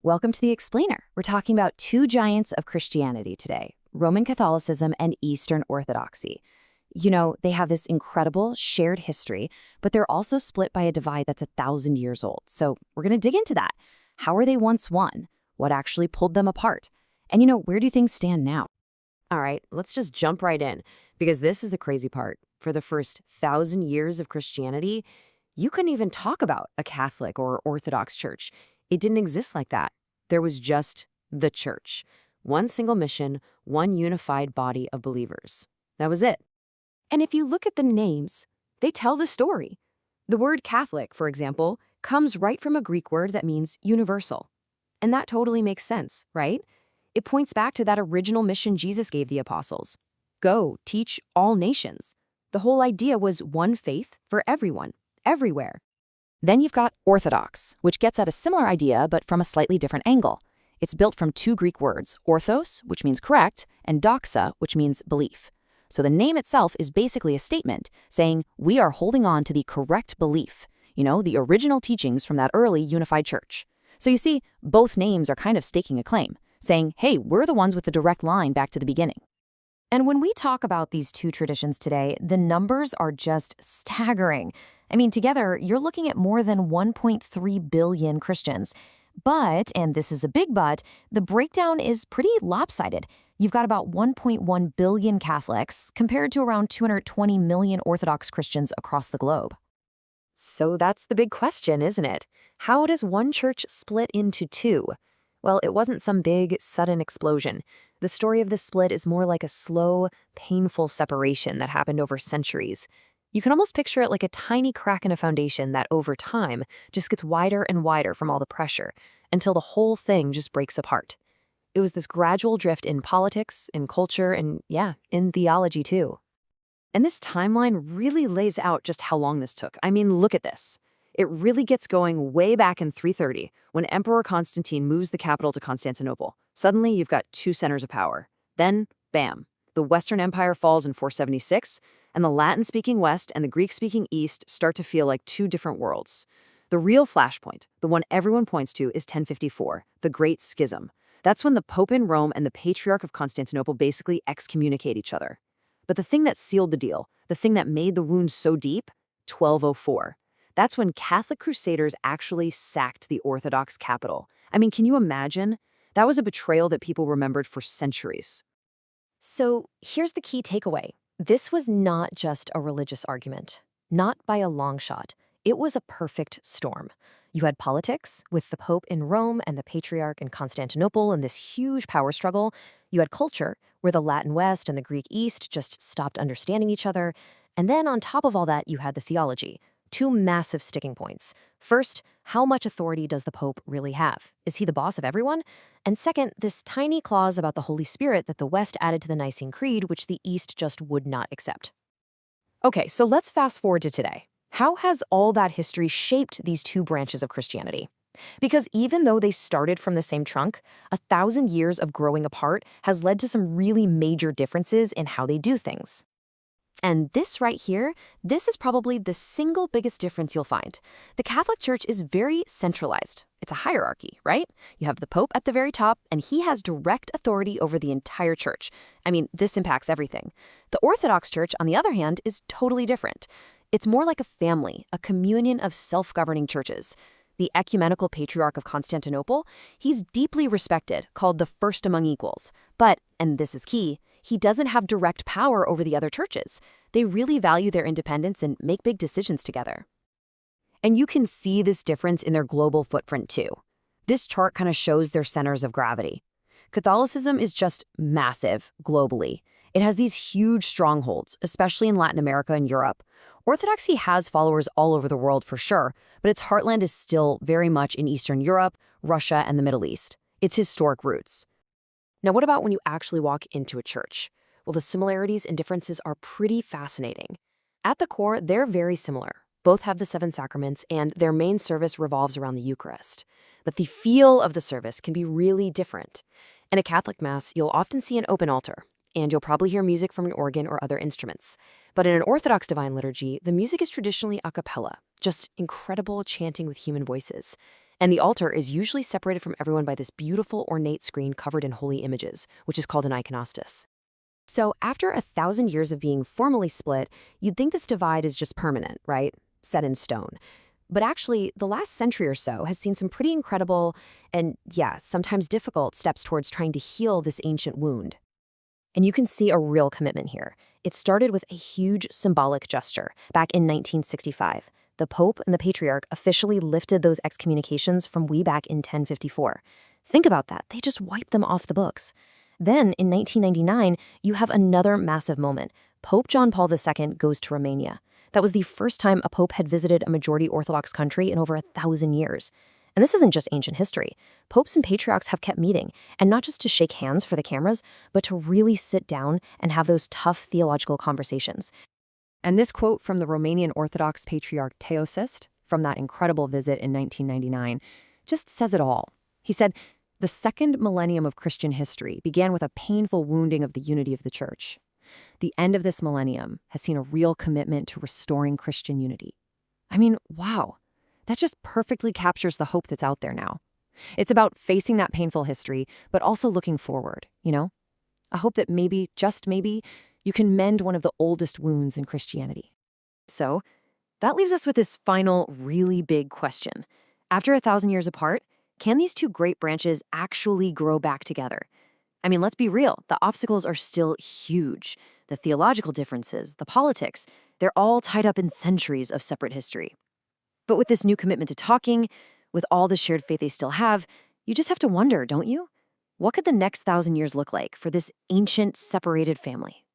Welcome to The Explainer. We're talking about two giants of Christianity today, Roman Catholicism and Eastern Orthodoxy. You know, they have this incredible shared history, but they're also split by a divide that's 1,000 years old. So we're going to dig into that. How are they once one? What actually pulled them apart? And where do things stand now? All right, let's just jump right in, because this is the crazy part. For the first 1,000 years of Christianity, you couldn't even talk about a Catholic or Orthodox church. It didn't exist like that. There was just the church. One single mission, one unified body of believers. That was it. And if you look at the names, they tell the story. The word Catholic, for example, comes right from a Greek word that means universal. And that totally makes sense, right? It points back to that original mission Jesus gave the apostles. Go, teach all nations. The whole idea was one faith for everyone, everywhere. Then you've got Orthodox, which gets at a similar idea but from a slightly different angle. It's built from two Greek words, orthos, which means correct, and doxa, which means belief. So the name itself is basically a statement saying we are holding on to the correct belief, the original teachings from that early unified church. So you see, both names are kind of staking a claim, saying, hey, we're the ones with the direct line back to the beginning. And when we talk about these two traditions today, the numbers are just staggering. I mean, together, you're looking at more than 1.3 billion Christians. But, and this is a big but, the breakdown is pretty lopsided. You've got about 1.1 billion Catholics compared to around 220 million Orthodox Christians across the globe. So that's the big question, isn't it? How does one church split into two? Well, it wasn't some big, sudden explosion. The story of this split is more like a slow, painful separation that happened over centuries. You can almost picture it like a tiny crack in a foundation that, over time, just gets wider and wider from all the pressure, until the whole thing just breaks apart. It was this gradual drift in politics, in culture, and in theology too. And this timeline really lays out just how long this took. I mean, look at this. It really gets going way back in 330, when Emperor Constantine moves the capital to Constantinople. Suddenly, you've got two centers of power. Then, bam, the Western Empire falls in 476, and the Latin-speaking West and the Greek-speaking East start to feel like two different worlds. The real flashpoint, the one everyone points to, is 1054, the Great Schism. That's when the Pope in Rome and the Patriarch of Constantinople basically excommunicate each other. But the thing that sealed the deal, the thing that made the wound so deep, 1204. That's when Catholic crusaders actually sacked the Orthodox capital. I mean, can you imagine? That was a betrayal that people remembered for centuries. So here's the key takeaway. This was not just a religious argument. Not by a long shot. It was a perfect storm. You had politics, with the Pope in Rome and the Patriarch in Constantinople and this huge power struggle. You had culture, where the Latin West and the Greek East just stopped understanding each other. And then on top of all that, you had the theology. Two massive sticking points. First, how much authority does the Pope really have? Is he the boss of everyone? And second, this tiny clause about the Holy Spirit that the West added to the Nicene Creed, which the East just would not accept. Okay, so let's fast forward to today. How has all that history shaped these two branches of Christianity? Because even though they started from the same trunk, 1,000 years of growing apart has led to some really major differences in how they do things. And this right here, this is probably the single biggest difference you'll find. The Catholic Church is very centralized. It's a hierarchy, right? You have the Pope at the very top, and he has direct authority over the entire church. I mean, this impacts everything. The Orthodox Church, on the other hand, is totally different. It's more like a family, a communion of self-governing churches. The ecumenical Patriarch of Constantinople, he's deeply respected, called the first among equals. But, and this is key, he doesn't have direct power over the other churches. They really value their independence and make big decisions together. And you can see this difference in their global footprint too. This chart kind of shows their centers of gravity. Catholicism is just massive globally. It has these huge strongholds, especially in Latin America and Europe. Orthodoxy has followers all over the world for sure, but its heartland is still very much in Eastern Europe, Russia, and the Middle East. Its historic roots. Now, what about when you actually walk into a church? Well, the similarities and differences are pretty fascinating. At the core, they're very similar. Both have the 7 sacraments, and their main service revolves around the Eucharist. But the feel of the service can be really different. In a Catholic Mass, you'll often see an open altar, and you'll probably hear music from an organ or other instruments. But in an Orthodox Divine Liturgy, the music is traditionally a cappella, just incredible chanting with human voices. And the altar is usually separated from everyone by this beautiful ornate screen covered in holy images, which is called an iconostas. So after 1,000 years of being formally split, you'd think this divide is just permanent, right? Set in stone. But actually, the last century or so has seen some pretty incredible and, yeah, sometimes difficult steps towards trying to heal this ancient wound. And you can see a real commitment here. It started with a huge symbolic gesture back in 1965. The Pope and the Patriarch officially lifted those excommunications from way back in 1054. Think about that. They just wiped them off the books. Then, in 1999, you have another massive moment. Pope John Paul II goes to Romania. That was the first time a pope had visited a majority Orthodox country in over 1,000 years. And this isn't just ancient history. Popes and patriarchs have kept meeting, and not just to shake hands for the cameras, but to really sit down and have those tough theological conversations. And this quote from the Romanian Orthodox Patriarch Teosist, from that incredible visit in 1999, just says it all. He said, "The second millennium of Christian history began with a painful wounding of the unity of the Church. The end of this millennium has seen a real commitment to restoring Christian unity." I mean, wow. That just perfectly captures the hope that's out there now. It's about facing that painful history, but also looking forward, you know? A hope that maybe, just maybe, you can mend one of the oldest wounds in Christianity. So, that leaves us with this final, really big question. After 1,000 years apart, can these two great branches actually grow back together? I mean, let's be real. The obstacles are still huge. The theological differences, the politics, they're all tied up in centuries of separate history. But with this new commitment to talking, with all the shared faith they still have, you just have to wonder, don't you? What could the next 1,000 years look like for this ancient, separated family?